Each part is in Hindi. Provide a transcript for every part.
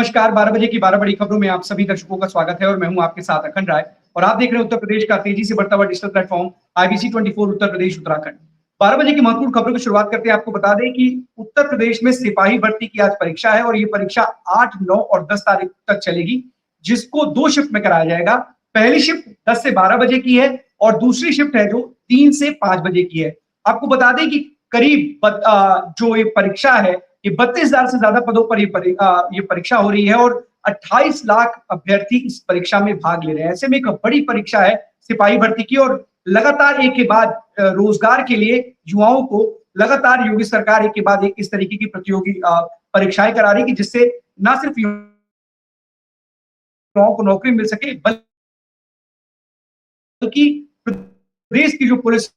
नमस्कार, 12 बजे की 12 बड़ी खबरों में आप सभी दर्शकों का स्वागत है और मैं हूं आपके साथ अखंड राय और आप देख रहे हैं उत्तर प्रदेश का तेजी से बढ़ता हुआ digital platform IBC 24 Uttar Pradesh Uttarakhand. 12 बजे की महत्वपूर्ण खबरों की शुरुआत करते हैं। आपको बता दें कि उत्तर प्रदेश में सिपाही भर्ती की आज परीक्षा है और ये परीक्षा 8, 9 और 10 तारीख तक चलेगी, जिसको 2 शिफ्ट में कराया जाएगा। पहली शिफ्ट 10 से 12 बजे की है और दूसरी शिफ्ट है जो 3 से 5 बजे की है। आपको बता दें कि करीब जो ये परीक्षा है, ये 32,000 से ज्यादा पदों पर ये परीक्षा हो रही है और 28 लाख अभ्यर्थी इस परीक्षा में भाग ले रहे हैं। ऐसे में एक बड़ी परीक्षा है सिपाही भर्ती की और लगातार एक के बाद रोजगार के लिए युवाओं को लगातार योगी सरकार एक के बाद एक इस तरीके की प्रतियोगी परीक्षाएं करा रही है कि जिससे न सिर्फ युवाओं को नौकरी मिल सके बल्कि प्रदेश की जो पुलिस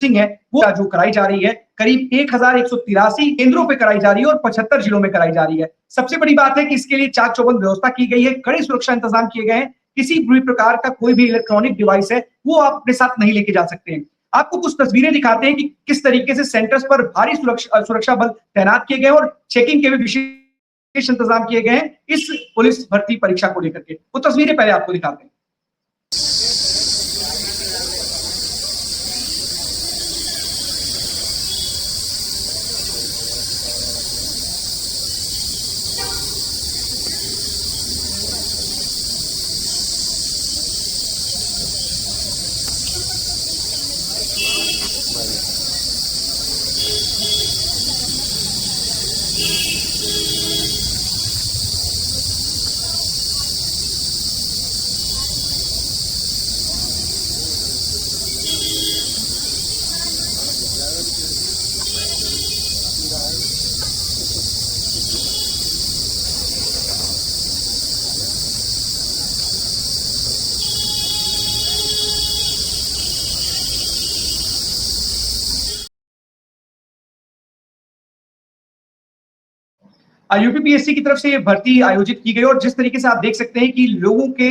है वो जो कराई जा रही है करीब 1183 केंद्रों पे कराई जा रही है और 75 जिलों में कराई जा रही है। सबसे बड़ी बात है कि इसके लिए चाक चौबंद व्यवस्था की गई है, कड़े सुरक्षा इंतजाम किए गए हैं। किसी भी प्रकार का कोई भी इलेक्ट्रॉनिक डिवाइस है वो आप अपने साथ नहीं लेके जा सकते हैं। आपको कुछ तस्वीरें दिखाते हैं कि किस तरीके से सेंटर्स पर भारी सुरक्षा बल तैनात किए गए और चेकिंग के भी विशेष इंतजाम किए गए हैं इस पुलिस भर्ती परीक्षा को लेकर के। वो तस्वीरें पहले आपको दिखाते हैं। यूपीपीएससी की तरफ से ये भर्ती आयोजित की गई और जिस तरीके से आप देख सकते हैं कि लोगों के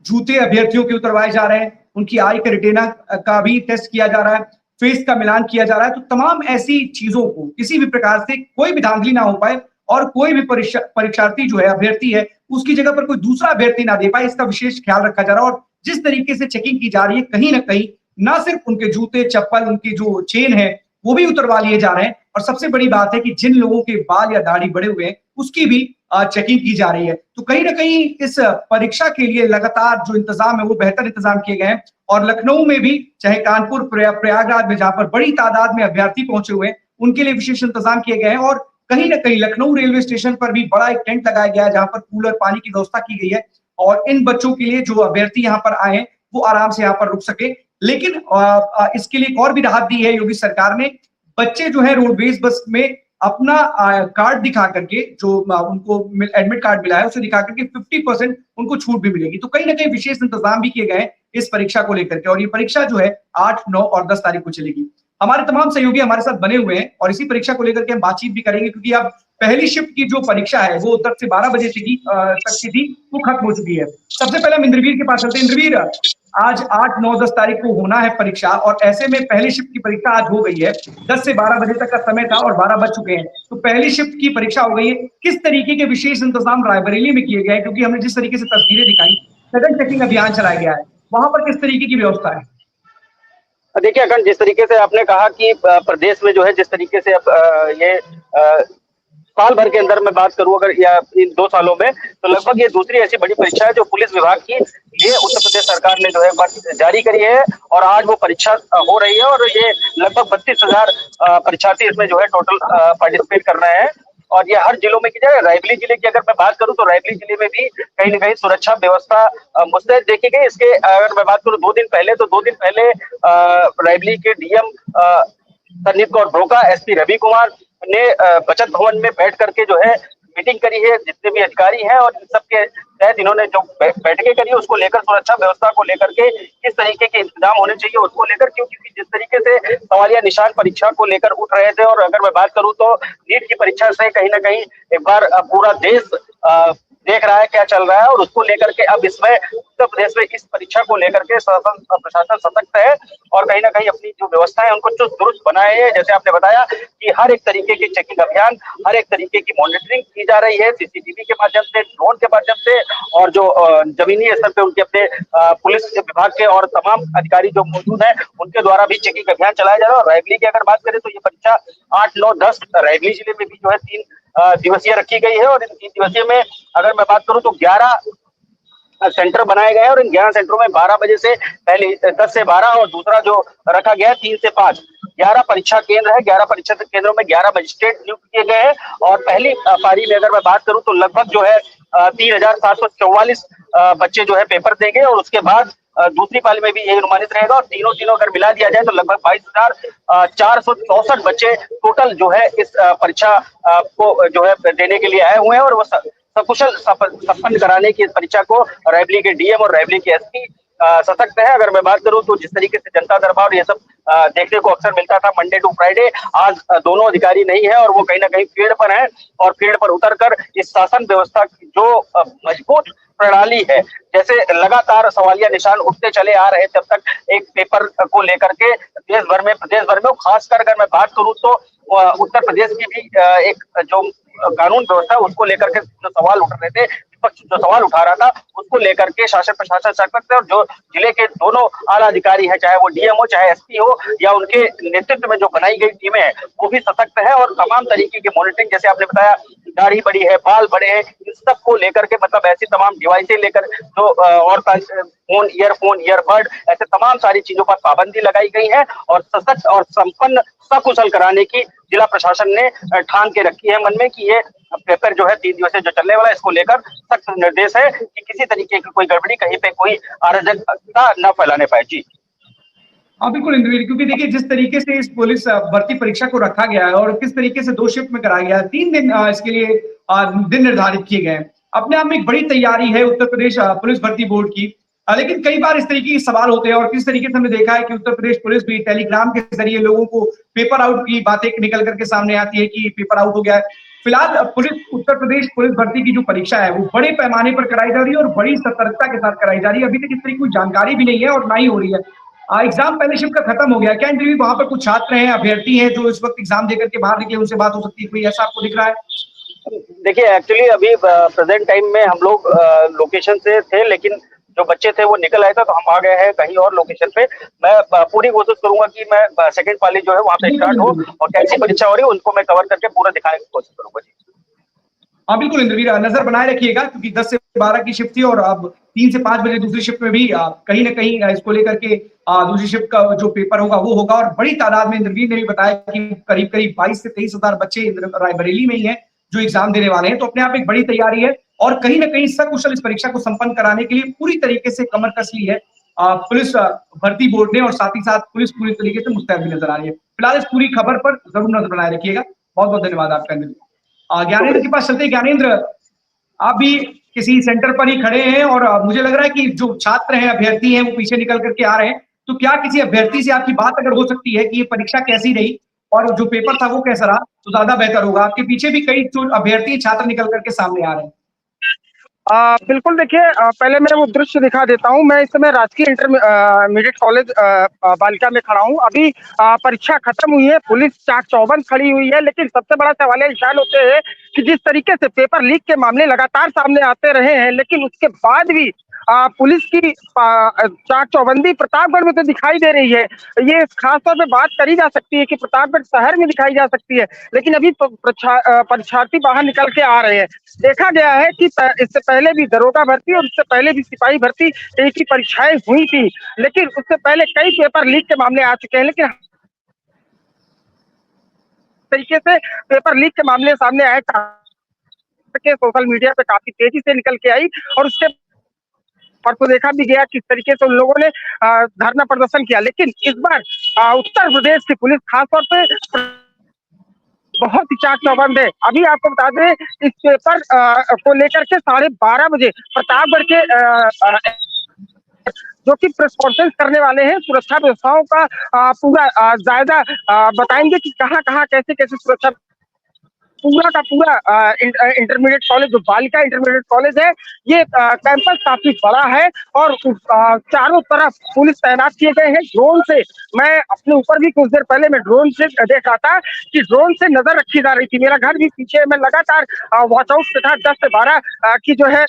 जूते अभ्यर्थियों के उतरवाए जा रहे हैं, उनकी आई का रेटिना का भी टेस्ट किया जा रहा है, फेस का मिलान किया जा रहा है। तो तमाम ऐसी चीजों को किसी भी प्रकार से कोई भी धांधली ना हो पाए और कोई भी परीक्षार्थी जो है अभ्यर्थी है उसकी जगह पर कोई दूसरा अभ्यर्थी ना दे पाए, इसका विशेष ख्याल रखा जा रहा है। और जिस तरीके से चेकिंग की जा रही है कहीं ना कहीं ना सिर्फ उनके जूते चप्पल, उनकी जो चेन है वो भी उतरवा लिए जा रहे हैं और सबसे बड़ी बात है कि जिन लोगों के बाल या दाढ़ी बड़े हुए हैं उसकी भी चेकिंग की जा रही है। तो कहीं ना कहीं इस परीक्षा के लिए लगातार जो इंतजाम है वो बेहतर इंतजाम किए गए हैं और लखनऊ में भी, चाहे कानपुर, प्रयागराज में जहां पर बड़ी तादाद में अभ्यर्थी पहुंचे हुए हैं, उनके लिए विशेष इंतजाम किए गए हैं। और कहीं ना कहीं लखनऊ रेलवे स्टेशन पर भी बड़ा एक टेंट लगाया गया है जहां पर कूलर, पानी की व्यवस्था की गई है और इन बच्चों के लिए जो अभ्यर्थी यहाँ पर आए हैं वो आराम से यहाँ पर रुक सके। लेकिन इसके लिए एक और भी राहत दी है योगी सरकार ने। बच्चे जो है रोडवेज बस में अपना कार्ड दिखा करके, जो उनको एडमिट कार्ड मिला है उसे दिखा करके 50% उनको छूट भी मिलेगी। तो कहीं ना कहीं विशेष इंतजाम भी किए गए हैं इस परीक्षा को लेकर के और ये परीक्षा जो है 8, 9 और 10 तारीख को चलेगी। हमारे तमाम सहयोगी हमारे साथ बने हुए हैं और इसी परीक्षा को लेकर के हम बातचीत भी करेंगे क्योंकि अब पहली शिफ्ट की जो परीक्षा है वो 10 से 12 बजे तक की थी, वो खत्म हो चुकी है। सबसे पहले हम इंद्रवीर के पास चलते हैं। इंद्रवीर, आज 8, 9, 10 तारीख को होना है परीक्षा और ऐसे में पहली शिफ्ट की परीक्षा आज हो गई है। 10 से 12 बजे तक का समय था और 12 बज चुके हैं, तो पहली शिफ्ट की परीक्षा हो गई है। किस तरीके के विशेष इंतजाम रायबरेली में किए गए हैं, क्योंकि हमने जिस तरीके से तस्वीरें दिखाई, सघन चेकिंग अभियान चलाया गया है, वहां पर किस तरीके की व्यवस्था है? देखिए अखंड, जिस तरीके से आपने कहा कि प्रदेश में जो है जिस तरीके से ये साल भर के अंदर मैं बात करूं अगर या इन 2 सालों में, तो लगभग ये दूसरी ऐसी बड़ी परीक्षा है जो पुलिस विभाग की ये उत्तर प्रदेश सरकार ने जो है जारी करी है और आज वो परीक्षा हो रही है और ये लगभग 32,000 परीक्षार्थी इसमें जो है टोटल पार्टिसिपेट कर रहे हैं और ये हर जिलों में की जाए। रायबरेली जिले की अगर मैं बात करूं तो रायबरेली जिले में भी कहीं ना कहीं सुरक्षा व्यवस्था मुस्तैद देखी गई। इसके अगर मैं बात करूं 2 दिन पहले रायबरेली के डीएम संदीप कौर ब्रोका, एसपी रवि कुमार ने बचत भवन में बैठ करके जो है मीटिंग करी है जितने भी अधिकारी हैं और इन सबके तहत इन्होंने जो बैठकें करी है उसको लेकर, सुरक्षा व्यवस्था को लेकर के किस तरीके के इंतजाम होने चाहिए उसको लेकर, क्योंकि जिस तरीके से सवालिया निशान परीक्षा को लेकर उठ रहे थे और अगर मैं बात करूं तो नीट की परीक्षा से कहीं ना कहीं एक बार पूरा देश देख रहा है क्या चल रहा है और उसको लेकर के अब इसमें उत्तर प्रदेश में इस परीक्षा को लेकर के प्रशासन सतर्क है और कहीं ना कहीं अपनी जो व्यवस्था है उनको चुस्त दुरुस्त बनाए है। जैसे आपने बताया कि हर एक तरीके के चेकिंग अभियान, हर एक तरीके की मॉनिटरिंग की जा रही है सीसीटीवी के माध्यम से, ड्रोन के माध्यम से, और जो जमीनी स्तर पे उनके अपने पुलिस विभाग के और तमाम अधिकारी जो मौजूद है उनके द्वारा भी चेकिंग अभियान चलाया जा रहा है। और रायबरेली की अगर बात करें तो ये परीक्षा 8, 9, 10 रायबरेली जिले में भी जो है 3 दिवसीय रखी गई है। और इन 3 दिवसीय में अगर मैं बात करूं तो 11 सेंटर बनाए गए हैं और इन 11 सेंटरों में 12 बजे से पहले 10 से 12 और दूसरा जो रखा गया है 3 से 5, 11 परीक्षा केंद्र है। 11 परीक्षा केंद्रों में 11 मजिस्ट्रेट नियुक्त किए गए हैं। और पहली पारी में अगर मैं बात करूं तो लगभग जो है 3744 बच्चे जो है पेपर देंगे और उसके बाद दूसरी पाली में भी यही अनुमानित रहेगा। और तीनों अगर मिला दिया जाए तो लगभग 22,464 बच्चे टोटल जो है इस परीक्षा को जो है देने के लिए आए हुए हैं। और वो सकुशल संपन्न कराने की इस परीक्षा को रायबरेली के डीएम और रायबरेली के एसपी सतर्क है। अगर मैं बात करूं तो जिस तरीके से जनता दरबार ये सब देखने को अक्सर मिलता था मंडे टू फ्राइडे, आज दोनों अधिकारी नहीं है और वो कहीं ना कहीं फील्ड पर हैं और फील्ड पर उतरकर इस शासन व्यवस्था की जो मजबूत प्रणाली है, जैसे लगातार सवालिया निशान उठते चले आ रहे तब तक एक पेपर को लेकर के प्रदेश भर में खासकर अगर मैं बात करूं तो उत्तर प्रदेश की भी एक जो कानून व्यवस्था उसको लेकर के जो सवाल उठ रहे थे, विपक्ष जो सवाल उठा रहा था उसको लेकर के शासन प्रशासन सतर्क है। और जो जिले के दोनों आला अधिकारी हैं, चाहे वो डीएम हो चाहे एसपी हो या उनके नेतृत्व में जो बनाई गई टीमें हैं वो भी सतर्क है और तमाम तरीके की मॉनिटरिंग, जैसे आपने बताया दाढ़ी बड़ी है, बाल बड़े हैं, इन सब को लेकर के मतलब ऐसी तमाम डिवाइसें लेकर जो और फोन, ईयरबड ऐसे तमाम सारी चीजों पर पाबंदी लगाई गई है और सशक्त और संपन्न सकुशल कराने की जिला प्रशासन ने ठान के रखी है मन में कि ये पेपर जो है 3 दिवसीय जो चलने वाला है इसको लेकर सख्त निर्देश है कि किसी तरीके की कोई गड़बड़ी कहीं पे कोई अराजकता न फैलाने पाए। जी हाँ बिल्कुल इंद्रवीर, क्योंकि देखिए जिस तरीके से इस पुलिस भर्ती परीक्षा को रखा गया है और किस तरीके से 2 शिफ्ट में कराया गया है, 3 दिन इसके लिए दिन निर्धारित किए गए हैं, अपने आप में एक बड़ी तैयारी है उत्तर प्रदेश पुलिस भर्ती बोर्ड की। लेकिन कई बार इस तरीके के सवाल होते हैं और किस तरीके से हमने देखा है कि उत्तर प्रदेश पुलिस भी टेलीग्राम के जरिए लोगों को पेपर आउट की बातें निकल करके सामने आती है कि पेपर आउट हो गया है। फिलहाल उत्तर प्रदेश पुलिस भर्ती की जो परीक्षा है वो बड़े पैमाने पर कराई जा रही है और बड़ी सतर्कता के साथ कराई जा रही है। अभी तक इस तरीके की कोई जानकारी भी नहीं है और ना ही हो रही है। एग्जाम पहले शिफ्ट का खत्म हो गया, क्या इंटरव्यू वहां पर कुछ छात्र हैं, अभ्यर्थी हैं जो इस वक्त एग्जाम देकर के बाहर निकले, उनसे बात हो सकती है, कोई ऐसा आपको दिख रहा है? देखिए एक्चुअली अभी प्रेजेंट टाइम में हम लोग लोकेशन से थे, लेकिन जो बच्चे थे वो निकल आए थे तो हम आ गए हैं कहीं और लोकेशन पे। मैं पूरी कोशिश करूंगा कि मैं सेकंड पाली जो है वहां पे स्टार्ट हो और कैसी परीक्षा हो रही है उनको मैं कवर करके पूरा दिखाने की कोशिश करूंगा। जी हाँ बिल्कुल इंद्रवीर, नजर बनाए रखिएगा क्योंकि 10 से 12 की शिफ्ट थी और अब 3 से 5 बजे दूसरी शिफ्ट में भी कहीं ना कहीं इसको लेकर के दूसरी शिफ्ट का जो पेपर होगा वो होगा। और बड़ी तादाद में इंद्रवीर ने भी बताया कि करीब करीब 22 से 23 हजार बच्चे रायबरेली में ही हैं जो एग्जाम देने वाले हैं, तो अपने आप एक बड़ी तैयारी है और कहीं ना कहीं सकुशल इस परीक्षा को संपन्न कराने के लिए पूरी तरीके से कमर कस ली है पुलिस भर्ती बोर्ड ने और साथ ही साथ पुलिस पूरी तरीके से मुस्तैद भी नजर आ रही है। फिलहाल इस पूरी खबर पर जरूर नजर बनाए रखिएगा। बहुत बहुत धन्यवाद आपका इंद्रवीर। ज्ञानेंद्र के पास चलते। ज्ञानेंद्र, आप भी किसी सेंटर पर ही खड़े हैं और मुझे लग रहा है कि जो छात्र हैं, अभ्यर्थी हैं, वो पीछे निकल करके आ रहे हैं, तो क्या किसी अभ्यर्थी से आपकी बात अगर हो सकती है कि ये परीक्षा कैसी रही और जो पेपर था वो कैसा रहा तो ज्यादा बेहतर होगा। आपके पीछे भी कई जो अभ्यर्थी छात्र निकल करके सामने आ रहे हैं। बिल्कुल देखिए, पहले मैं वो दृश्य दिखा देता हूँ। मैं इस समय राजकीय इंटरमीडिएट कॉलेज बालिका में खड़ा हूँ। अभी परीक्षा खत्म हुई है, पुलिस चाक चौबंद खड़ी हुई है, लेकिन सबसे बड़ा सवाल निशान होते हैं कि जिस तरीके से पेपर लीक के मामले लगातार सामने आते रहे हैं, लेकिन उसके बाद भी पुलिस की चाक चौबंदी प्रतापगढ़ में तो दिखाई दे रही है। ये खासतौर पे बात करी जा सकती है कि प्रतापगढ़ शहर में दिखाई जा सकती है, लेकिन अभी परीक्षार्थी बाहर निकल के आ रहे हैं। देखा गया है कि इससे पहले भी दरोगा भर्ती और उससे पहले भी सिपाही भर्ती एक ही परीक्षाएं हुई थी, लेकिन उससे पहले कई पेपर लीक के मामले आ चुके हैं। लेकिन तरीके से पेपर लीक के मामले सामने आए के सोशल मीडिया पे काफी तेजी से निकल के आई और उसके पर तो देखा भी गया किस तरीके से उन लोगों ने धरना प्रदर्शन किया। लेकिन इस बार उत्तर प्रदेश की पुलिस खासतौर पे बहुत ही चाक चौबंद है। अभी आपको बता दें, इस पेपर को लेकर के 12:30 बजे प्रतापगढ़ के जो कि प्रेस कॉन्फ्रेंस करने वाले हैं, सुरक्षा व्यवस्थाओं का पूरा जायजा बताएंगे कि कहाँ कहाँ कैसे कैसे सुरक्षा पूरा का पूरा इंटरमीडिएट कॉलेज जो बालिका इंटरमीडिएट कॉलेज है, ये कैंपस काफी बड़ा है और चारों तरफ पुलिस तैनात किए गए हैं ड्रोन से। मैं अपने ऊपर भी कुछ देर पहले मैं ड्रोन से देख रहा था कि ड्रोन से नजर रखी जा रही थी। मेरा घर भी पीछे है, मैं लगातार वॉच आउट पे था। 10 से 12 की जो है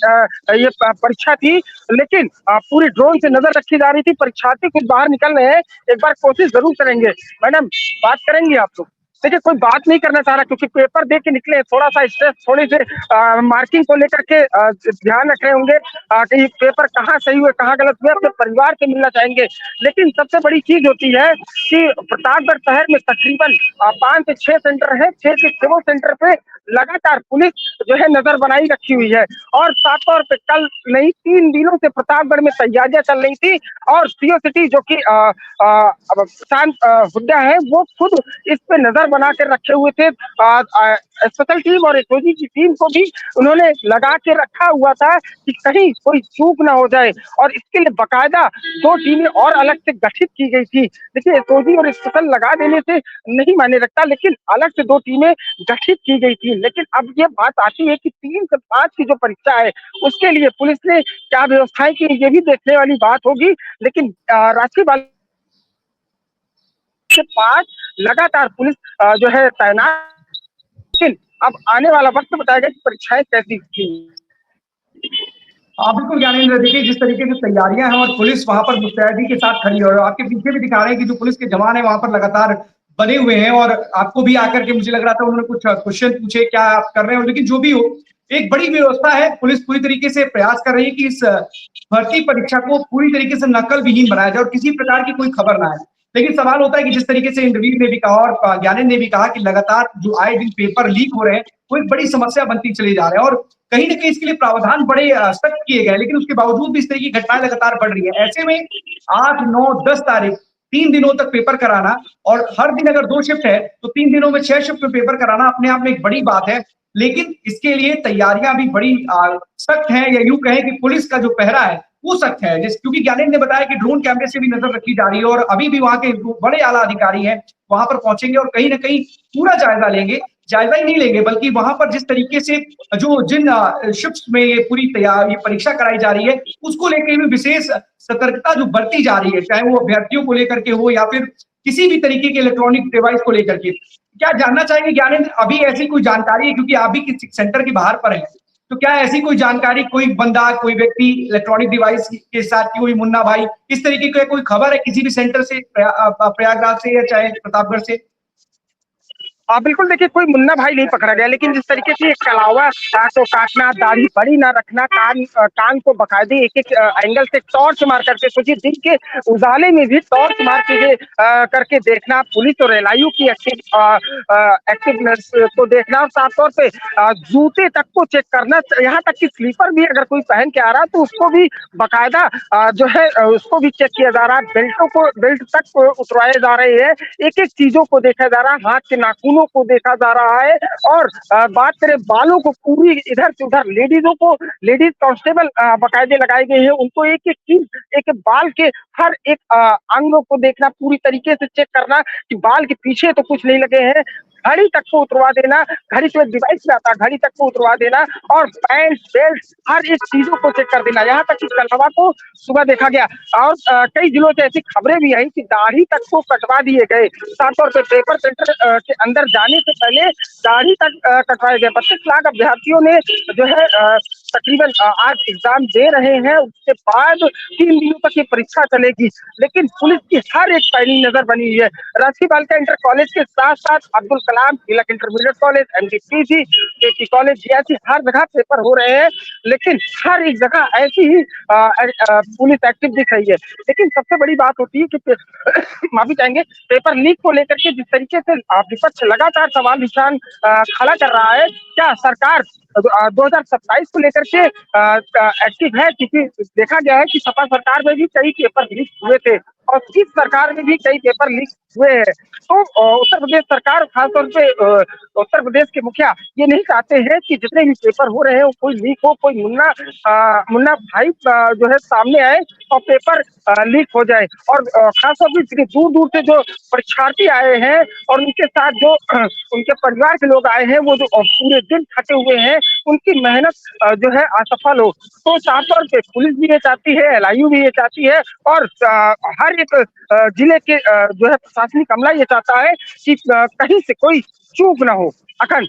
ये परीक्षा थी, लेकिन पूरी ड्रोन से नजर रखी जा रही थी। परीक्षार्थी कुछ बाहर निकल रहे हैं, एक बार कोशिश जरूर करेंगे। मैडम बात करेंगे आप लोग? देखिए कोई बात नहीं करना चाह रहा क्योंकि पेपर दे के निकले, थोड़ा सा स्ट्रेस, थोड़ी से मार्किंग को लेकर के ध्यान रख रहे होंगे कि पेपर कहाँ सही हुए कहाँ गलत हुए, अपने परिवार से मिलना चाहेंगे। लेकिन सबसे बड़ी चीज होती है कि प्रतापगढ़ शहर में तकरीबन 5 से 6 सेंटर है, 6 से 6 सेंटर पे लगातार पुलिस जो है नजर बनाई रखी हुई है। और साफ तौर पे कल नहीं 3 दिनों से प्रतापगढ़ में तैयारियां चल रही थी और सीओ सिटी जो कि शांत हुड्डा है वो खुद इस पे नजर बना कर रखे हुए थे। स्पेशल टीम और एसओजी की टीम को भी उन्होंने लगा के रखा हुआ था कि कहीं कोई चूक ना हो जाए और इसके लिए बकायदा 2 टीमें और अलग से गठित की गई थी। देखिए एसओजी और स्पेशल लगा देने से नहीं माने रखता, लेकिन अलग से 2 टीमें गठित की गई थी। लेकिन अब ये बात आती है कि 3 से 5 की जो परीक्षा है उसके लिए पुलिस ने क्या व्यवस्थाएं की, ये भी देखने वाली बात होगी। लेकिन राष्ट्रीय बाल से 5 लगातार पुलिस जो है तैनात। लेकिन अब आने वाला वक्त बताएगा कि परीक्षाएं कैसी थी। हाँ बिल्कुल ज्ञानेंद्र, देखिए जिस तरीके से तैयारियां हैं और पुलिस वहां पर मुस्तैदी के साथ खड़ी है और आपके पीछे भी दिखा रहे हैं कि जो पुलिस के जवान है वहां पर लगातार बने हुए हैं और आपको भी आकर के मुझे लग रहा था उन्होंने कुछ क्वेश्चन पूछे क्या आप कर रहे हो, लेकिन जो भी हो एक बड़ी व्यवस्था है। पुलिस पूरी तरीके से प्रयास कर रही है कि इस भर्ती परीक्षा को पूरी तरीके से नकल विहीन बनाया जाए और किसी प्रकार की कोई खबर ना आए। लेकिन सवाल होता है कि जिस तरीके से इंद्रवीर ने भी कहा और ज्ञानेंद्र ने भी कहा कि लगातार जो आए दिन पेपर लीक हो रहे हैं वो एक बड़ी समस्या बनती चली जा रही है और कहीं ना कहीं इसके लिए प्रावधान बड़े सख्त किए गए, लेकिन उसके बावजूद भी इस तरह की घटनाएं लगातार बढ़ रही है। ऐसे में 8, 9, 10 तारीख 3 दिनों तक पेपर कराना और हर दिन अगर 2 शिफ्ट है तो 3 दिनों में 6 शिफ्ट में पेपर कराना अपने आप में एक बड़ी बात है। लेकिन इसके लिए तैयारियां भी बड़ी सख्त हैं, या यूं कहें कि पुलिस का जो पहरा है वो सख्त है। क्योंकि ज्ञानेंद्र ने बताया कि ड्रोन कैमरे से भी नजर रखी जा रही है और अभी भी वहां के बड़े आला अधिकारी हैं वहां पर पहुंचेंगे और कहीं ना कहीं पूरा जायजा लेंगे। जायजा ही नहीं लेंगे बल्कि वहां पर जिस तरीके से जिन शिफ्ट्स में ये पूरी ये परीक्षा कराई जा रही है उसको लेकर भी विशेष सतर्कता जो बरती जा रही है, चाहे वो अभ्यर्थियों को लेकर के हो या फिर किसी भी तरीके के इलेक्ट्रॉनिक डिवाइस को लेकर के। क्या जानना चाहेंगे ज्ञानेंद्र, अभी ऐसी कोई जानकारी है क्योंकि आप भी किसी सेंटर के बाहर पर है, तो क्या ऐसी कोई जानकारी, कोई बंदा, कोई व्यक्ति इलेक्ट्रॉनिक डिवाइस के साथ, कोई मुन्ना भाई, इस तरीके की कोई खबर है किसी भी सेंटर से, प्रयागराज से या चाहे प्रतापगढ़ से? बिल्कुल देखिए कोई मुन्ना भाई नहीं पकड़ा गया, लेकिन जिस तरीके से कलावा को काटना, दाढ़ी बड़ी ना रखना, कान को बकायदे एक एंगल से टॉर्च मार करके, सोचिए दिन के उजाले में भी टॉर्च मार के करके देखना, पुलिस और एलआईयू की एक्टिवनेस को देखना और साफ तौर पे जूते तक को चेक करना, यहाँ तक कि स्लीपर भी अगर कोई पहन के आ रहा है तो उसको भी बकायदा जो है उसको भी चेक किया जा रहा है। बेल्ट तक उतरवाए जा रहे हैं, एक एक चीजों को देखा जा रहा है, हाथ के नाखूनों को देखा जा रहा है। और बात करें बालों को, पूरी इधर से उधर लेडीज कांस्टेबल बकायदे लगाए गए हैं, उनको एक एक चीज, एक बाल के हर एक अंगों को देखना, पूरी तरीके से चेक करना कि बाल के पीछे तो कुछ नहीं लगे हैं। घड़ी तक को उतरवा देना, घड़ी से डिवाइस में आता, घड़ी तक को उतरवा देना और पैंट बेल्ट हर एक चीजों को चेक कर देना। यहाँ तक कि कलवा को सुबह देखा गया और कई जिलों से ऐसी खबरें भी आई कि दाढ़ी तक को कटवा दिए गए। साफ तौर पर पेपर सेंटर के अंदर जाने से पहले दाढ़ी तक कटवाए गए। 32 लाख अभ्यर्थियों ने जो है तकरीबन आज एग्जाम दे रहे हैं, उसके बाद 3 दिनों तक ये परीक्षा चलेगी। लेकिन पुलिस की हर एक पैनी नजर बनी हुई है। राजकीय बालिका इंटर कॉलेज के साथ साथ अब्दुल कलाम तिलक इंटरमीडिएट कॉलेज, एमडीपीजी, केटी कॉलेज, ऐसी हर जगह पेपर हो रहे हैं, लेकिन हर एक जगह ऐसी ही पुलिस एक्टिव दिख रही है। लेकिन सबसे बड़ी बात होती है कि माफी चाहेंगे, पेपर लीक को लेकर के जिस तरीके से विपक्ष लगातार सवाल निशान खड़ा कर रहा है, क्या सरकार 2027 को लेकर के एक्टिव है, क्योंकि देखा गया है कि सपा सरकार में भी कई पेपर लीक हुए थे और इस सरकार में भी कई पेपर लीक हुए हैं। तो उत्तर प्रदेश सरकार, खासतौर पे उत्तर प्रदेश के मुखिया ये नहीं चाहते हैं कि जितने भी पेपर हो रहे हैं वो कोई लीक हो, कोई मुन्ना भाई जो है सामने आए और पेपर लीक हो जाए। और खासतौर पर दूर दूर से जो परीक्षार्थी आए हैं और उनके साथ जो उनके परिवार के लोग आए हैं, वो जो पूरे दिन खटे हुए हैं, उनकी मेहनत जो है असफल हो। तो साफ तौर पे पुलिस भी ये चाहती है, LIU भी ये चाहती है और हर एक जिले के जो है प्रशासनिक अमला ये चाहता है कि कहीं से कोई चूक ना हो। अखंड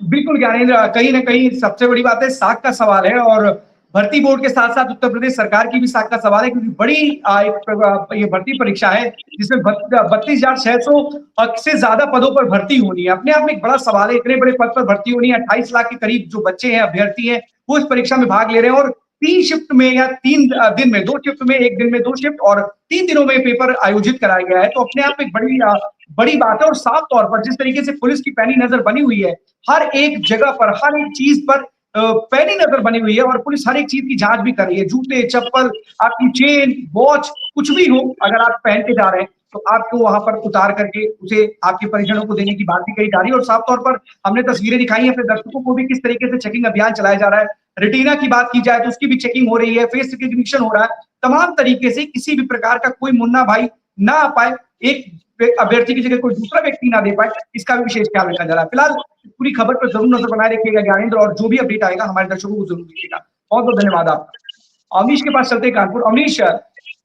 बिल्कुल ज्ञानेंद्र, कहीं ना कहीं सबसे बड़ी बात है साख का सवाल है और भर्ती बोर्ड के साथ साथ उत्तर प्रदेश सरकार की भी साख का सवाल है, क्योंकि बड़ी ये भर्ती परीक्षा है जिसमें 32,600 से ज्यादा पदों पर भर्ती होनी है। अपने आप में एक बड़ा सवाल है, इतने बड़े पद पर भर्ती होनी है। 28 लाख के करीब जो बच्चे हैं, अभ्यर्थी हैं, वो इस परीक्षा में भाग ले रहे हैं और 3 शिफ्ट में या 3 दिन में, 2 शिफ्ट में, 1 दिन में 2 शिफ्ट और 3 दिनों में पेपर आयोजित कराया गया है। तो अपने आप में बड़ी बात है और साफ तौर पर जिस तरीके से पुलिस की पैनी नजर बनी हुई है, हर एक जगह पर, हर एक चीज पर पैनी नजर बनी हुई है और पुलिस हर एक चीज की जांच भी कर रही है। जूते, चप्पल, आपकी चेन, वॉच, कुछ भी हो, अगर आप पहन के जा रहे हैं तो आपको वहां पर उतार करके उसे आपके परिजनों को देने की बात भी कही जा रही है। और साफ तौर पर हमने तस्वीरें दिखाई हैं अपने दर्शकों को भी, किस तरीके से चेकिंग अभियान चलाया जा रहा है। रेटिना की बात की जाए तो उसकी भी चेकिंग हो रही है, फेस रिकग्निशन हो रहा है, तमाम तरीके से किसी भी प्रकार का कोई मुन्ना भाई ना आ पाए, एक अभ्यर्थी की जगह कोई दूसरा व्यक्ति ना दे पाए, इसका भी विशेष ख्याल रखा जा रहा है। फिलहाल पूरी खबर पर जरूर नजर बनाए रखिएगा ज्ञानेंद्र, और जो भी अपडेट आएगा हमारे दर्शकों को जरूर दीजिएगा। बहुत बहुत धन्यवाद आपका। अवनीश के पास चलते कानपुर। अवनीश,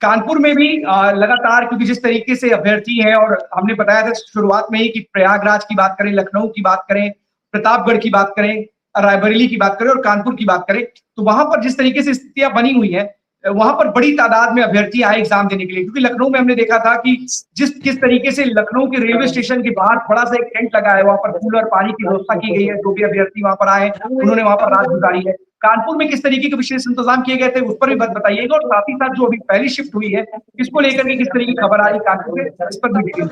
कानपुर में भी लगातार, क्योंकि जिस तरीके से अभ्यर्थी है, और हमने बताया था शुरुआत में ही कि प्रयागराज की बात करें, लखनऊ की बात करें, प्रतापगढ़ की बात करें, रायबरेली की बात करें और कानपुर की बात करें, तो वहां पर जिस तरीके से स्थितियां बनी हुई है, वहां पर बड़ी तादाद में अभ्यर्थी आए एग्जाम देने के लिए। क्योंकि लखनऊ में हमने देखा था कि किस तरीके से लखनऊ के रेलवे स्टेशन के बाहर बड़ा सा एक टेंट लगा है, वहां पर कूलर, पानी की व्यवस्था की गई है। जो भी अभ्यर्थी वहां पर आए उन्होंने वहां पर रात गुजारी है। कानपुर में किस तरीके के विशेष इंतजाम किए गए थे, उस पर भी बताइएगा, और साथ ही साथ जो अभी पहली शिफ्ट हुई है इसको लेकर के किस तरीके की खबर आ रही कानपुर में, इस पर भी देखिए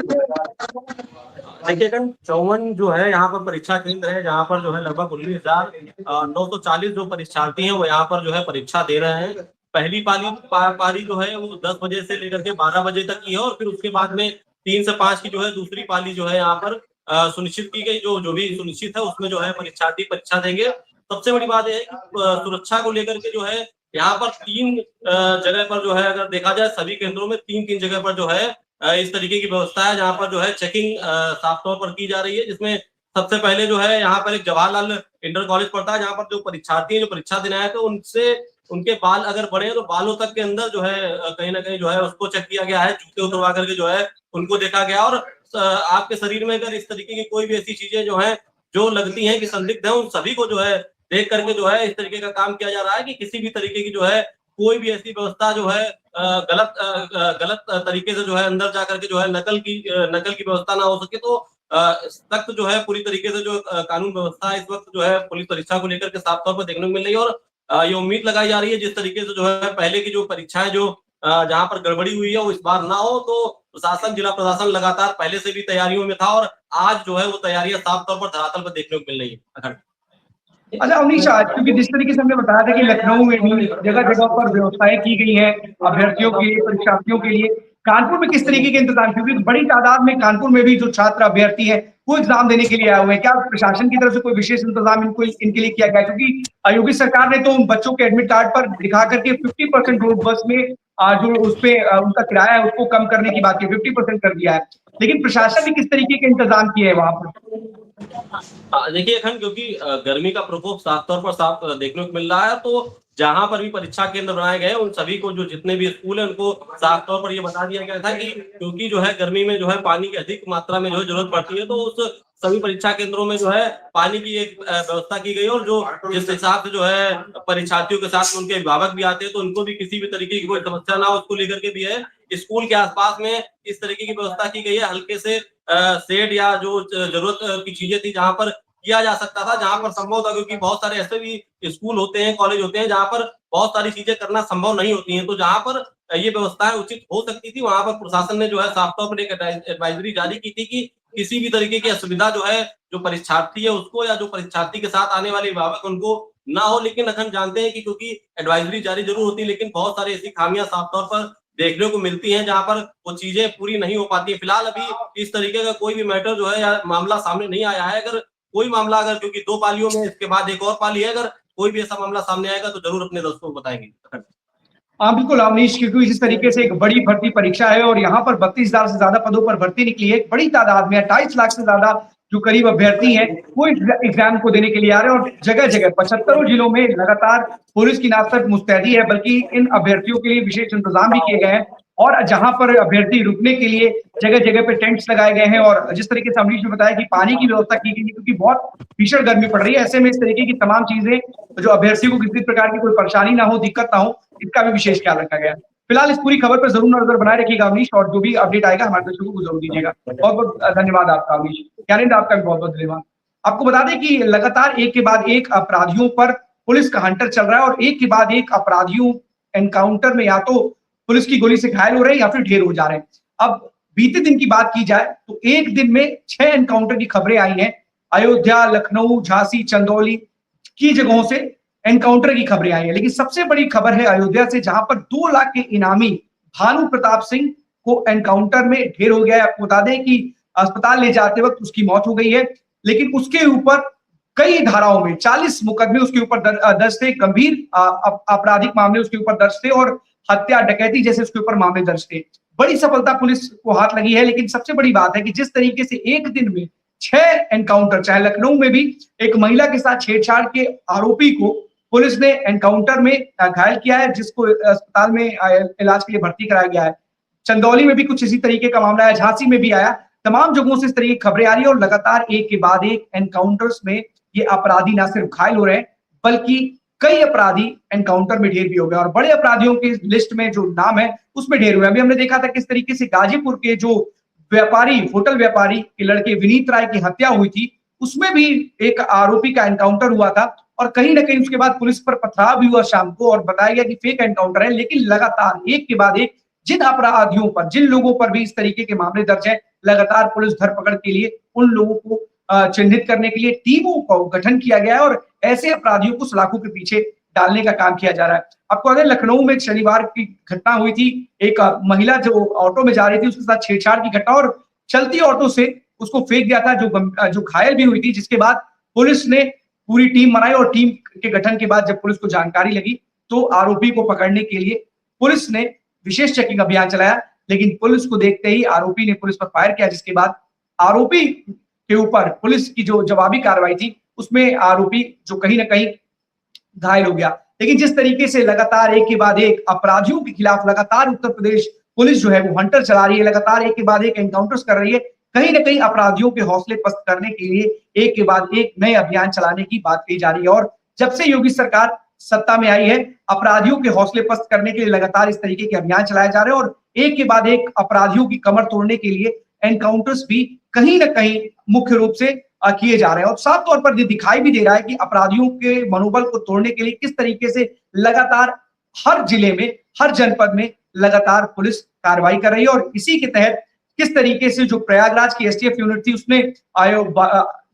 54 जो है यहाँ पर परीक्षा केंद्र है, जहाँ पर जो है लगभग 19,940 जो परीक्षार्थी हैं वो यहाँ पर जो है परीक्षा दे रहे हैं। पहली पाली जो है वो 10 बजे से लेकर के 12 बजे तक की है और फिर उसके बाद में 3 से 5 की जो है दूसरी पाली जो है यहाँ पर सुनिश्चित की गई। जो भी सुनिश्चित है उसमें जो है परीक्षार्थी परीक्षा देंगे। सबसे बड़ी बात है सुरक्षा को लेकर के जो है यहाँ पर 3 जगह पर जो है, अगर देखा जाए सभी केंद्रों में 3 जगह पर जो है इस तरीके की व्यवस्था है, जहाँ पर जो है चेकिंग साफ तौर पर की जा रही है। जिसमें सबसे पहले जो है यहाँ पर एक जवाहरलाल इंटर कॉलेज पड़ता है, जहाँ पर जो परीक्षार्थी हैं, जो परीक्षा देने आए थे, उनसे उनके बाल अगर बड़े हैं तो बालों तक के अंदर जो है कहीं ना कहीं जो है उसको चेक किया गया है। जूते उतरवा करके जो है उनको देखा गया, और आपके शरीर में अगर इस तरीके की कोई भी ऐसी चीजें जो है जो लगती हैं कि संदिग्ध है, उन सभी को जो है देख करके जो है इस तरीके का काम किया जा रहा है कि किसी भी तरीके की जो है कोई भी ऐसी व्यवस्था जो है गलत तरीके से जो है अंदर जाकर के जो है नकल की व्यवस्था ना हो सके। तो सख्त जो है पूरी तरीके से जो कानून व्यवस्था इस वक्त जो है पुलिस परीक्षा को लेकर के साफ तौर पर देखने को मिल रही है। और ये उम्मीद लगाई जा रही है जिस तरीके से जो है पहले की जो परीक्षाएं जो जहां पर गड़बड़ी हुई है वो इस बार ना हो। तो प्रशासन, जिला प्रशासन लगातार पहले से भी तैयारियों में था और आज जो है वो तैयारियां साफ तौर पर धरातल पर देखने को मिल रही है। अच्छा अवनीश, क्योंकि जिस तरीके से हमने बताया था कि लखनऊ में भी जगह जगह पर व्यवस्थाएं की गई हैं अभ्यर्थियों के लिए, परीक्षार्थियों के लिए, कानपुर में किस तरीके के इंतजाम, क्योंकि बड़ी तादाद में कानपुर में भी जो छात्र अभ्यर्थी हैं वो एग्जाम देने के लिए आए हुए हैं, क्या प्रशासन की तरफ से कोई विशेष इंतजाम इनके लिए किया गया? क्योंकि योगी सरकार ने तो बच्चों के एडमिट कार्ड पर दिखा करके 50% रोड बस में जो उस पे उनका किराया है उसको कम करने की बात की, 50% कर दिया है, लेकिन प्रशासन ने किस तरीके के इंतजाम किए हैं वहां पर? देखिए अखंड, क्योंकि गर्मी का प्रकोप साफ तौर पर साफ देखने को मिल रहा है, तो जहां पर भी परीक्षा केंद्र बनाए गए उन सभी को, जो जितने भी स्कूल हैं, उनको साफ तौर पर ये बता दिया गया था कि क्योंकि जो है गर्मी में जो है पानी की अधिक मात्रा में जो है जरूरत पड़ती है, तो उस सभी परीक्षा केंद्रों में जो है पानी की एक व्यवस्था की गई। और जो जिस हिसाब से जो है परीक्षार्थियों के साथ उनके अभिभावक भी आते हैं, तो उनको भी किसी भी तरीके की कोई समस्या ना हो उसको लेकर के भी है स्कूल के आसपास में इस तरीके की व्यवस्था की गई है। हल्के से शेड या जो जरूरत की चीजें थी जहां पर किया जा सकता था, जहां पर संभव था, क्योंकि बहुत सारे ऐसे भी स्कूल होते हैं, कॉलेज होते हैं, जहां पर बहुत सारी चीजें करना संभव नहीं होती हैं, तो जहां पर ये व्यवस्थाएं उचित हो सकती थी वहां पर प्रशासन ने जो है साफ तौर पर एक एडवाइजरी जारी की थी कि किसी भी तरीके की असुविधा जो है जो परीक्षार्थी है उसको या जो परीक्षार्थी के साथ आने वाले अभिभावक उनको ना हो। लेकिन अखन जानते हैं कि क्योंकि एडवाइजरी जारी जरूर होती है, लेकिन बहुत सारी ऐसी खामियां साफ तौर पर देखने को मिलती हैं जहां पर वो चीजें पूरी नहीं हो पाती है। फिलहाल अभी इस तरीके का कोई भी मैटर जो है या मामला सामने नहीं आया है। अगर कोई मामला, अगर क्योंकि 2 पालियों में इसके बाद एक और पाली है, अगर कोई भी ऐसा मामला सामने आएगा तो जरूर अपने दोस्तों को बताएंगे। हाँ बिल्कुल अवनीश, क्योंकि जिस तरीके से एक बड़ी भर्ती परीक्षा है और यहाँ पर 32,000 से ज्यादा पदों पर भर्ती निकली है, एक बड़ी तादाद में 28 लाख से ज्यादा जो करीब अभ्यर्थी हैं वो एग्जाम को देने के लिए आ रहे हैं और जगह जगह 75 जिलों में लगातार पुलिस की ना सिर्फ मुस्तैदी है बल्कि इन अभ्यर्थियों के लिए विशेष इंतजाम भी किए गए हैं और जहां पर अभ्यर्थी रुकने के लिए जगह जगह पे टेंट्स लगाए गए हैं। और जिस तरीके से अमरीश ने बताया कि पानी की व्यवस्था की गई है क्योंकि बहुत भीषण गर्मी पड़ रही है, ऐसे में इस तरीके की तमाम चीजें जो अभ्यर्थी को किसी प्रकार की कोई परेशानी ना हो, दिक्कत ना हो, इसका भी विशेष ख्याल रखा गया है। फिलहाल इस पूरी खबर पर जरूर नजर बनाए रखिएगा अमरीश, और जो भी अपडेट आएगा हमारे दर्शकों को जरूर दीजिएगा। बहुत बहुत धन्यवाद आपका अमरीश। ज्ञानेंद्र आपका भी बहुत बहुत धन्यवाद। आपको बता दें कि लगातार एक के बाद एक अपराधियों पर पुलिस का हंटर चल रहा है और एक के बाद एक अपराधियों एनकाउंटर में या तो पुलिस की गोली से घायल हो रहे हैं या फिर ढेर हो जा रहे हैं। अब बीते दिन की बात की जाए तो एक दिन में 6 एनकाउंटर की खबरें आई हैं। अयोध्या, लखनऊ, झांसी, चंदौली की जगहों से एनकाउंटर की खबरें आई हैं, लेकिन सबसे बड़ी खबर है अयोध्या से, जहां पर 2 लाख के इनामी भानु प्रताप सिंह को एनकाउंटर में ढेर हो गया है। आपको बता दें कि अस्पताल ले जाते वक्त उसकी मौत हो गई है, लेकिन उसके ऊपर कई धाराओं में 40 मुकदमे उसके ऊपर दर्ज थे, गंभीर आपराधिक मामले उसके ऊपर दर्ज थे और हत्या, डकैती जैसे उसके ऊपर मामले दर्ज थे। बड़ी सफलता पुलिस को हाथ लगी है, लेकिन सबसे बड़ी बात है कि जिस तरीके से एक दिन में 6 एनकाउंटर, चाहे लखनऊ में भी एक महिला के साथ छेड़छाड़ के आरोपी को पुलिस ने एनकाउंटर में घायल किया है, जिसको अस्पताल में इलाज के लिए भर्ती कराया गया है। चंदौली में भी कुछ इसी तरीके का मामला है, झांसी में भी आया। तमाम जगहों से इस तरह की खबरें आ रही है और लगातार एक के बाद एक एनकाउंटर्स में ये अपराधी ना सिर्फ घायल हो रहे हैं बल्कि कई अपराधी एनकाउंटर में ढेर भी हो गए और बड़े अपराधियों की लिस्ट में जो नाम है उसमें ढेर हुए। अभी हमने देखा था किस तरीके से गाजीपुर के जो व्यापारी, होटल व्यापारी के लड़के विनीत राय की हत्या हुई थी, उसमें भी एक आरोपी का एनकाउंटर हुआ था और कहीं ना कहीं उसके बाद पुलिस पर पथराव भी हुआ शाम को और बताया गया कि फेक एनकाउंटर है। लेकिन लगातार एक के बाद एक जिन अपराधियों पर, जिन लोगों पर भी इस तरीके के मामले दर्ज है, लगातार पुलिस धरपकड़ के लिए उन लोगों को चिन्हित करने के लिए टीमों का गठन किया गया है और ऐसे अपराधियों को सलाखों के पीछे डालने का काम किया जा रहा है। आपको बता दें लखनऊ में शनिवार की घटना हुई थी, एक महिला जो ऑटो में जा रही थी उसके साथ छेड़छाड़ की घटना और चलती ऑटो से उसको फेंक दिया था, जो घायल भी हुई थी, जिसके बाद पुलिस ने पूरी टीम बनाई और टीम के गठन के बाद जब पुलिस को जानकारी लगी तो आरोपी को पकड़ने के लिए पुलिस ने विशेष चेकिंग अभियान चलाया, लेकिन पुलिस को देखते ही आरोपी ने पुलिस पर फायर किया, जिसके बाद आरोपी के ऊपर पुलिस की जो जवाबी कार्रवाई थी उसमें आरोपी जो कहीं ना कहीं घायल हो गया। लेकिन जिस तरीके से लगातार एक के बाद एक अपराधियों के खिलाफ लगातार उत्तर प्रदेश पुलिस जो है वो हंटर चला रही है, लगातार एक के बाद एक एनकाउंटर्स कर रही है, कहीं ना कहीं अपराधियों के हौसले पस्त करने के लिए एक के बाद एक नए अभियान चलाने की बात कही जा रही है। और जब से योगी सरकार सत्ता में आई है, अपराधियों के हौसले पस्त करने के लिए लगातार इस तरीके के अभियान चलाए जा रहे हैं और एक के बाद एक अपराधियों की कमर तोड़ने के लिए एनकाउंटर्स भी कहीं ना कहीं मुख्य रूप से किए जा रहे हैं। और साफ तौर पर ये दिखाई भी दे रहा है कि अपराधियों के मनोबल को तोड़ने के लिए किस तरीके से लगातार हर जिले में, हर जनपद में लगातार पुलिस कार्रवाई कर रही है। और इसी के तहत किस तरीके से जो प्रयागराज की एसटीएफ यूनिट थी उसने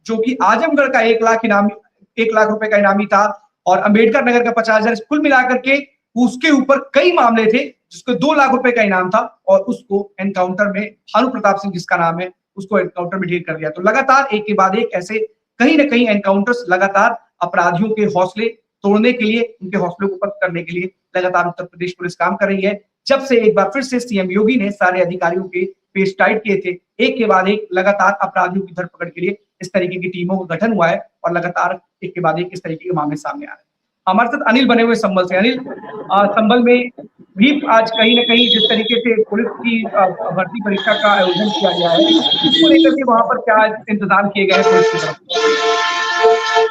जो कि आजमगढ़ का 1 लाख रुपए का इनामी था और अंबेडकर नगर का 50,000, कुल मिलाकर के उसके ऊपर कई मामले थे जिसको 2 लाख रुपए का इनाम था और उसको एनकाउंटर में भानु प्रताप सिंह जिसका नाम है उसको एनकाउंटर में ढेर कर दिया। तो लगातार एक के बाद एक ऐसे कहीं ना कहीं एनकाउंटर्स लगातार अपराधियों के हौसले तोड़ने के लिए, उनके हौसलों को पस्त करने के लिए लगातार उत्तर प्रदेश पुलिस काम कर रही है। जब से एक बार फिर से सीएम योगी ने सारे अधिकारियों के पेश टाइट किए थे, एक के बाद एक लगातार अपराधियों की धरपकड़ के लिए इस तरीके की टीमों का गठन हुआ है और लगातार एक के बाद एक इस तरीके के मामले सामने आ रहे हैं। हमारे साथ अनिल बने हुए संभल से। अनिल, संभल में भी आज कहीं ना कहीं जिस तरीके से पुलिस की भर्ती परीक्षा का आयोजन किया गया है, इसको लेकर के वहां पर क्या इंतजाम किए गए हैं पुलिस की तरफ?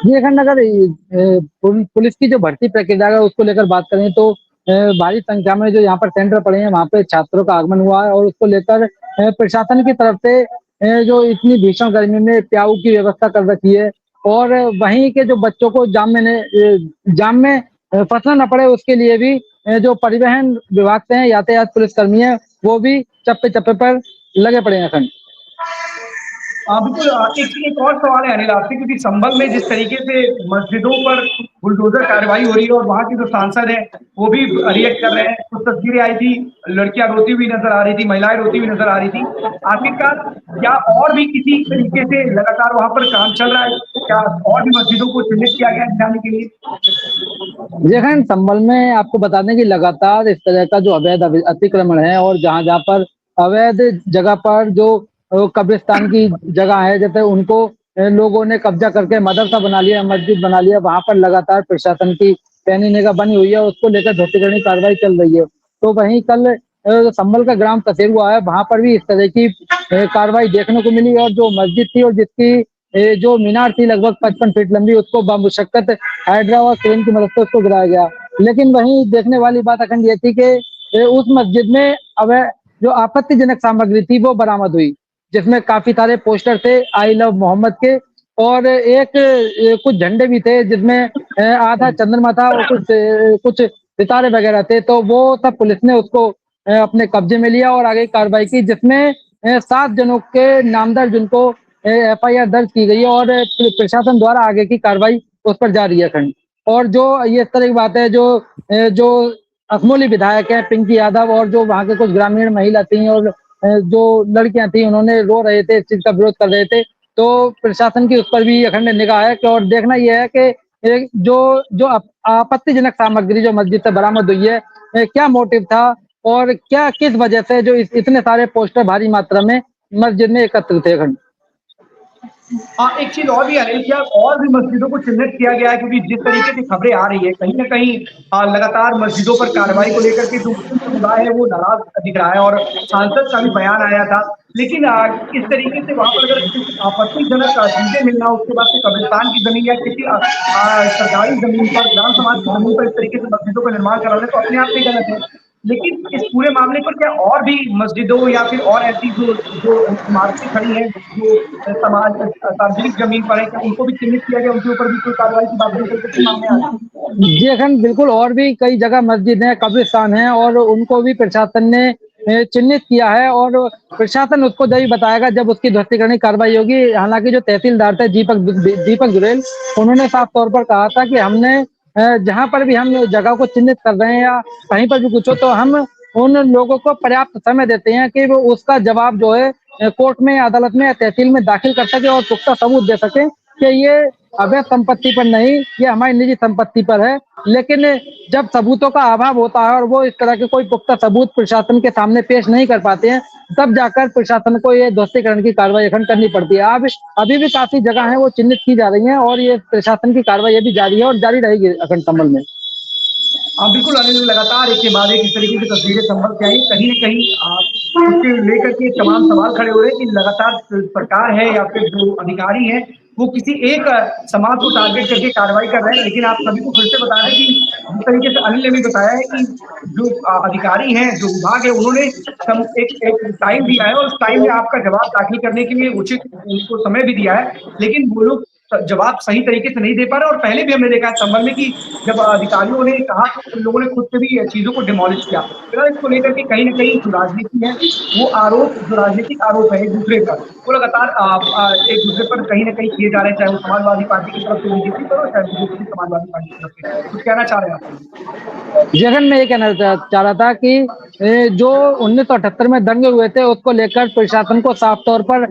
जी, अगर पुलिस की जो भर्ती प्रक्रिया है उसको लेकर बात करें तो भारी संख्या में जो यहाँ पर सेंटर पड़े हैं वहाँ पे छात्रों का आगमन हुआ है और उसको लेकर प्रशासन की तरफ से जो इतनी भीषण गर्मी में प्याऊ की व्यवस्था कर रखी है और वहीं के जो बच्चों को जाम में फंसना न पड़े उसके लिए भी जो परिवहन विभाग से हैं, यातायात पुलिस कर्मी है, वो भी चप्पे चप्पे पर लगे पड़े हैं। बिल्कुल एक और सवाल है अनिल आपसे, क्योंकि संभल में जिस तरीके से मस्जिदों पर बुलडोजर कार्रवाई हो रही है और वहाँ के जो सांसद हैं वो भी रिएक्ट कर रहे हैं। कुछ तस्वीरें आई थी, लड़कियां रोती हुई नजर आ रही थी, महिलाएं रोती हुई नजर आ रही थी। आखिरकार क्या और भी किसी तरीके से लगातार वहां पर काम चल रहा है? क्या और भी मस्जिदों को चिन्हित किया गया है दिखाने के लिए? देखिए संभल में आपको बता दें कि लगातार इस तरह का जो अवैध अतिक्रमण है और जहाँ-जहाँ पर अवैध जगह पर जो कब्रिस्तान की जगह है, जैसे उनको लोगों ने कब्जा करके मदरसा बना लिया, मस्जिद बना लिया, वहाँ पर लगातार प्रशासन की पैनी निगाह बनी हुई है, उसको लेकर ध्वस्तीकरण की कार्रवाई चल रही है। तो वहीं कल संभल का ग्राम तसेरुआ है, वहाँ पर भी इस तरह की कार्रवाई देखने को मिली और जो मस्जिद थी और जिसकी जो मीनार थी लगभग 55 फीट लंबी, उसको बामुशक्कत हाइड्रा और क्रेन की मदद से उसको गिराया गया। लेकिन वहीं देखने वाली बात अखंड ये थी कि उस मस्जिद में जो आपत्तिजनक सामग्री थी वो बरामद हुई, जिसमें काफी सारे पोस्टर थे आई लव मोहम्मद के और कुछ झंडे भी थे जिसमें आधा चंद्रमा था और कुछ सितारे वगैरह थे। तो वो सब पुलिस ने उसको अपने कब्जे में लिया और आगे कार्रवाई की, जिसमें 7 जनों के नामदर्ज जिनको एफआईआर दर्ज की गई है और प्रशासन द्वारा आगे की कार्रवाई उस पर जारी है खंड। और जो ये इस तरह की बात है जो अखमोली विधायक है पिंकी यादव और जो वहाँ के कुछ ग्रामीण महिला थी और जो लड़कियां थी उन्होंने रो रहे थे, इस चीज का विरोध कर रहे थे। तो प्रशासन की उस पर भी अखंड निगाह है कि और देखना यह है कि जो आपत्तिजनक सामग्री जो मस्जिद से बरामद हुई है, क्या मोटिव था और क्या किस वजह से जो इतने सारे पोस्टर भारी मात्रा में मस्जिद में एकत्र थे खंड। एक चीज और भी अनिल, क्या और भी मस्जिदों को चिन्हित किया गया है? क्योंकि जिस तरीके से खबरें आ रही है कहीं ना कहीं लगातार मस्जिदों पर कार्रवाई को लेकर के जो मुस्लिम समुदाय है वो नाराज दिख रहा है और सांसद का भी बयान आया था। लेकिन इस तरीके से वहां पर अगर कुछ आपत्तिजनक चीजें मिलना, उसके बाद से कब्रिस्तान की जमीन या किसी सरकारी जमीन पर, ग्राम समाज की जमीन पर इस तरीके से मस्जिदों का निर्माण कराना तो अपने आप में गलत है। लेकिन इस पूरे मामले पर क्या और भी मस्जिदों या फिर और ऐसी जो जो इमारतें खड़ी हैं जो समाज सार्वजनिक जमीन पर है, क्या उनको भी चिन्हित किया गया? उनके ऊपर भी कोई कार्रवाई की बात निकल के सामने आ रही है? जी अखंड बिल्कुल, और भी कई जगह मस्जिद है, कब्रिस्तान है और उनको भी प्रशासन ने चिन्हित किया है और प्रशासन उसको जब बताएगा जब उसकी ध्वस्तीकरण की कार्रवाई होगी। हालांकि जो तहसीलदार थे दीपक जुरेल, उन्होंने साफ तौर पर कहा था कि हमने जहां पर भी हम जगह को चिन्हित कर रहे हैं या कहीं पर भी कुछ हो तो हम उन लोगों को पर्याप्त समय देते हैं कि वो उसका जवाब जो है कोर्ट में, अदालत में या तहसील में दाखिल कर सके और पुख्ता सबूत दे सके कि ये अवैध संपत्ति पर नहीं, ये हमारी निजी संपत्ति पर है। लेकिन जब सबूतों का अभाव होता है और वो इस तरह के कोई पुख्ता सबूत प्रशासन के सामने पेश नहीं कर पाते हैं, तब जाकर प्रशासन को ये ध्वस्तीकरण की कार्रवाई अखंड करनी पड़ती है। अब अभी भी काफी जगह है वो चिन्हित की जा रही हैं और ये प्रशासन की कार्रवाई अभी जारी है और जारी रहेगी अखंड संभल में। बिल्कुल अनिल, लगातार एक के बाद एक इस तरीके की तस्वीरें संभल के आई। कहीं ना कहीं इसके लेकर के तमाम सवाल खड़े हो रहे हैं कि लगातार सरकार है या फिर जो अधिकारी हैं वो किसी एक समाज को टारगेट करके कार्रवाई कर रहे हैं। लेकिन आप सभी को फिर से बता दें कि जिस तरीके से अनिल ने भी बताया है कि जो अधिकारी हैं, जो विभाग है, उन्होंने एक टाइम दिया है और उस टाइम में आपका जवाब दाखिल करने के लिए उचित उनको समय भी दिया है। लेकिन वो लोग जवाब सही तरीके से नहीं दे पा रहे। और पहले भी हमने देखा है संभल में कि जब अधिकारियों ने कहा तो उन लोगों ने खुद से भी चीजों को डिमोलिश किया। फिर इसको लेकर के कहीं ना कहीं जो राजनीति है, वो आरोप, जो राजनीतिक आरोप है एक दूसरे पर, वो लगातार एक दूसरे पर कहीं ना कहीं किए जा रहे हैं, चाहे वो समाजवादी पार्टी की तरफ से बीजेपी पर हो, चाहे बीजेपी की समाजवादी पार्टी की तरफ से। कुछ कहना चाह रहे हैं आप? जगन में ये कहना चाह रहा था कि जो 1978 में दंगे हुए थे उसको लेकर प्रशासन को साफ तौर पर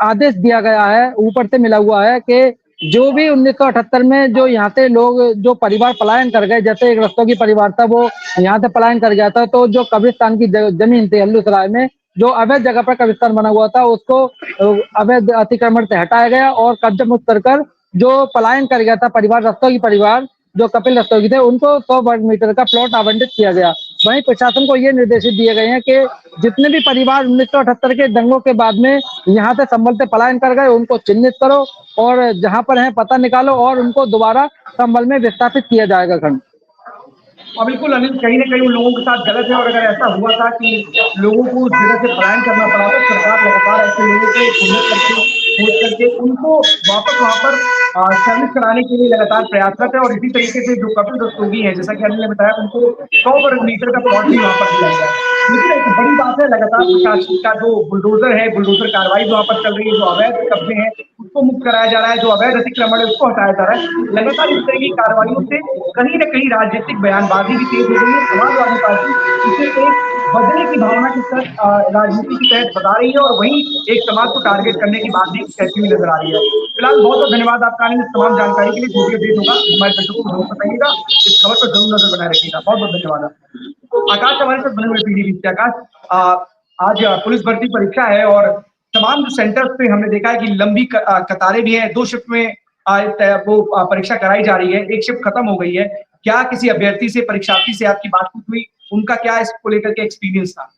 आदेश दिया गया है, ऊपर से मिला हुआ है कि जो भी 1978 में जो यहाँ से लोग, जो परिवार पलायन कर गए, जैसे एक रस्तोगी परिवार था वो यहाँ से पलायन कर गया था, तो जो कब्रिस्तान की जमीन थी अल्लूसराय में जो अवैध जगह पर कब्रिस्तान बना हुआ था उसको अवैध अतिक्रमण से हटाया गया और कब्जा मुक्त कर जो पलायन कर गया था परिवार, रस्तोगी परिवार जो कपिल रस्तोगी थे, उनको 100 वर्ग मीटर का प्लॉट आवंटित किया गया। वहीं प्रशासन को ये निर्देशित दिए गए हैं कि जितने भी परिवार 1978 के दंगों के बाद में यहाँ से संभल से पलायन कर गए उनको चिन्हित करो और जहां पर है पता निकालो और उनको दोबारा संभल में विस्थापित किया जाएगा खंड। और बिल्कुल अनिल, कहीं ना कहीं उन लोगों के साथ गलत है। और अगर ऐसा हुआ था कि लोगों को उस जगह से पलायन करना पड़ा तो सरकार लगातार ऐसे लोगों को चिन्हित करके, खोज करके उनको वापस वहां पर सर्विस कराने के लिए लगातार प्रयासरत है। और इसी तरीके से जो कपिल रस्तोगी है, जैसा कि अनिल ने बताया, उनको 100 वर्ग मीटर का प्लॉट भी वहां पर दिया गया है। लेकिन एक बड़ी बात है, लगातार प्रशासन का जो बुलडोजर है, बुलडोजर कार्रवाई वहां पर चल रही है, जो अवैध कब्जे हैं उसको मुक्त कराया जा रहा है, जो अवैध अतिक्रमण है उसको हटाया जा रहा है। लगातार इस तरह की कार्रवाइयों से कहीं न कहीं राजनीतिक बयानबाजी भी तेज हो गई है। समाजवादी पार्टी इसे एक बदले की भावना के तहत राजनीति के तहत बता रही है और वहीं एक समाज को टारगेट करने की बात भी कहती हुई नजर आ रही है। फिलहाल बहुत बहुत धन्यवाद आपका इस तमाम जानकारी के लिए। जो भी अपडेट होगा हमारे दर्शकों को जरूर बताइएगा, इस खबर पर जरूर नजर बनाए रखिएगा। बहुत बहुत धन्यवाद आपका। आकाश हमारे साथ बने हुए पीडीपी से। आकाश, आज पुलिस भर्ती परीक्षा है और तमाम जो सेंटर्स पे हमने देखा है कि लंबी कतारें भी हैं। 2 शिफ्ट में वो परीक्षा कराई जा रही है, एक शिफ्ट खत्म हो गई है। क्या किसी अभ्यर्थी से, परीक्षार्थी से आपकी बातचीत हुई? उनका क्या इसको लेकर के एक्सपीरियंस था?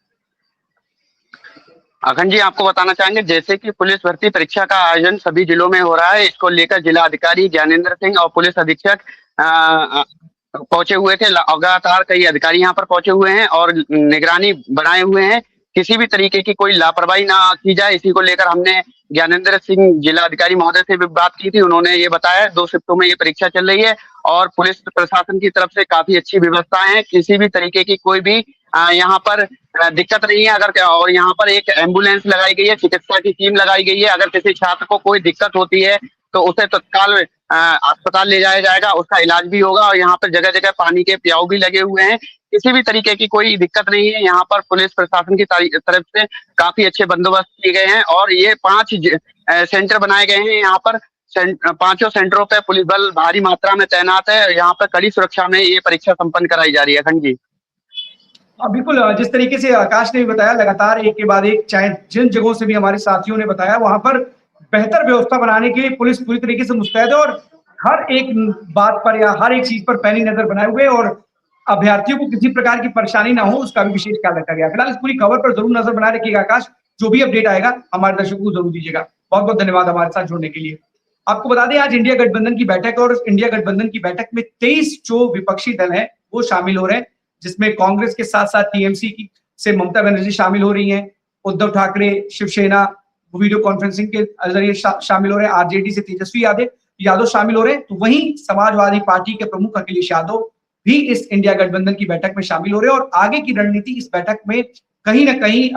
अखंड जी, आपको बताना चाहेंगे जैसे कि पुलिस भर्ती परीक्षा का आयोजन सभी जिलों में हो रहा है, इसको लेकर जिला अधिकारी ज्ञानेंद्र सिंह और पुलिस अधीक्षक पहुंचे हुए थे। लगातार कई अधिकारी यहाँ पर पहुंचे हुए हैं और निगरानी बनाए हुए हैं, किसी भी तरीके की कोई लापरवाही ना की जाए, इसी को लेकर हमने ज्ञानेंद्र सिंह जिला अधिकारी महोदय से भी बात की थी। उन्होंने ये बताया 2 शिफ्टों में ये परीक्षा चल रही है और पुलिस प्रशासन की तरफ से काफी अच्छी व्यवस्थाएं हैं, किसी भी तरीके की कोई भी यहाँ पर दिक्कत नहीं है। अगर और यहाँ पर एक एम्बुलेंस लगाई गई है, चिकित्सा की टीम लगाई गई है। अगर किसी छात्र को कोई दिक्कत होती है तो उसे तत्काल अस्पताल ले जाया जाएगा, उसका इलाज भी होगा और यहाँ पर जगह जगह पानी के प्याऊ भी लगे हुए हैं। किसी भी तरीके की कोई दिक्कत नहीं है। यहाँ पर पुलिस प्रशासन की तरफ से काफी अच्छे बंदोबस्त किए गए हैं और ये 5 सेंटर बनाए गए हैं। यहाँ पर 5 सेंटरों पे पुलिस बल भारी मात्रा में तैनात है। यहाँ पर कड़ी सुरक्षा में ये परीक्षा संपन्न कराई जा रही है। खंड जी, बिल्कुल, जिस तरीके से आकाश ने भी बताया, लगातार एक के बाद एक, चाहे जिन जगहों से भी हमारे साथियों ने बताया, वहां पर बेहतर व्यवस्था बनाने के लिए पुलिस पूरी तरीके से मुस्तैद है और हर एक बात पर या हर एक चीज पर पैनी नजर बनाए हुए और अभ्यर्थियों को किसी प्रकार की परेशानी ना हो उसका भी विशेष ख्याल रखा गया। फिलहाल इस पूरी खबर पर जरूर नजर बनाए रखिएगा आकाश। जो भी अपडेट आएगा हमारे दर्शकों को जरूर दीजिएगा। बहुत बहुत धन्यवाद हमारे साथ जुड़ने के लिए। आपको बता दें, आज इंडिया गठबंधन की बैठक और इंडिया गठबंधन की बैठक में 23 जो विपक्षी दल हैं वो शामिल हो रहे हैं, जिसमें कांग्रेस के साथ साथ टीएमसी की से ममता बनर्जी शामिल हो रही हैं, उद्धव ठाकरे, शिवसेना वीडियो कॉन्फ्रेंसिंग के जरिए शामिल हो रहे हैं, आरजेडी से तेजस्वी यादव शामिल हो रहे हैं। तो वहीं समाजवादी पार्टी के प्रमुख अखिलेश यादव भी इस इंडिया गठबंधन की बैठक में शामिल हो रहे हैं और आगे की रणनीति इस बैठक में कहीं ना कहीं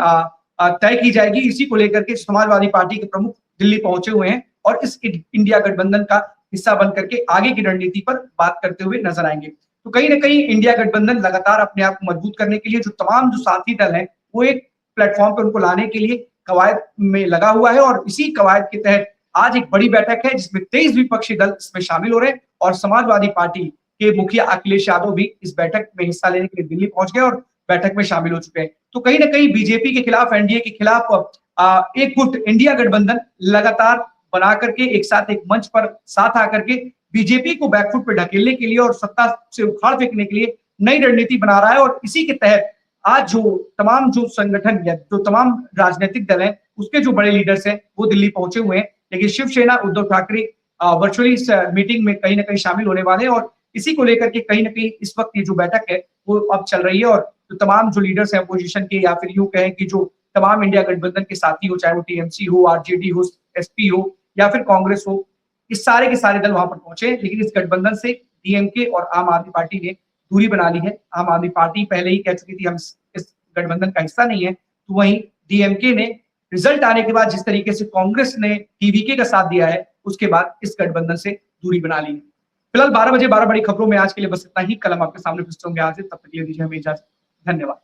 तय की जाएगी। इसी को लेकर के समाजवादी पार्टी के प्रमुख दिल्ली पहुंचे हुए हैं और इस इंडिया गठबंधन का हिस्सा बन करके आगे की रणनीति पर बात करते हुए नजर आएंगे। तो कहीं ना कहीं इंडिया गठबंधन लगातार अपने आप को मजबूत करने के लिए जो तमाम जो साथी दल हैं वो एक प्लेटफॉर्म पर उनको लाने के लिए कवायद में लगा हुआ है और इसी कवायद के तहत आज एक बड़ी बैठक है जिसमें 23 विपक्षी दल इसमें शामिल हो रहे हैं और समाजवादी पार्टी के मुखिया अखिलेश यादव भी इस बैठक में हिस्सा लेने के लिए दिल्ली पहुंच गए और बैठक में शामिल हो चुके हैं। तो कहीं ना कहीं बीजेपी के खिलाफ, एनडीए के खिलाफ एक गुट इंडिया गठबंधन लगातार बना करके एक साथ एक मंच पर साथ आकर के बीजेपी को बैकफुट पे ढकेलने के लिए और सत्ता से उखाड़ फेंकने के लिए नई रणनीति बना रहा है और इसी के तहत आज जो तमाम जो संगठन या जो तमाम राजनीतिक दल हैं उसके जो बड़े लीडर्स हैं वो दिल्ली पहुंचे हुए हैं। लेकिन शिवसेना, उद्धव ठाकरे वर्चुअली इस मीटिंग में कहीं ना कहीं शामिल होने वाले हैं और इसी को लेकर के कहीं ना कहीं इस वक्त ये जो बैठक है वो अब चल रही है और तो तमाम जो लीडर्स हैं अपोजिशन के या फिर यूं कहें कि जो तमाम इंडिया गठबंधन के साथी हो, चाहे वो टीएमसी हो, आरजेडी हो, एसपी हो या फिर कांग्रेस हो, इस सारे के सारे दल वहां पर पहुंचे। लेकिन इस गठबंधन से डीएमके और आम आदमी पार्टी ने दूरी बना ली है। आम आदमी पार्टी पहले ही कह चुकी थी हम इस गठबंधन का हिस्सा नहीं है, तो वहीं डीएमके ने रिजल्ट आने के बाद जिस तरीके से कांग्रेस ने टीवीके का साथ दिया है उसके बाद इस गठबंधन से दूरी बना ली है। फिलहाल 12 बजे 12 बड़ी खबरों में आज के लिए बस इतना ही। कल हम आपके सामने फिर से होंगे। आज तब तक के लिए दीजिए हमें इजाजत। धन्यवाद।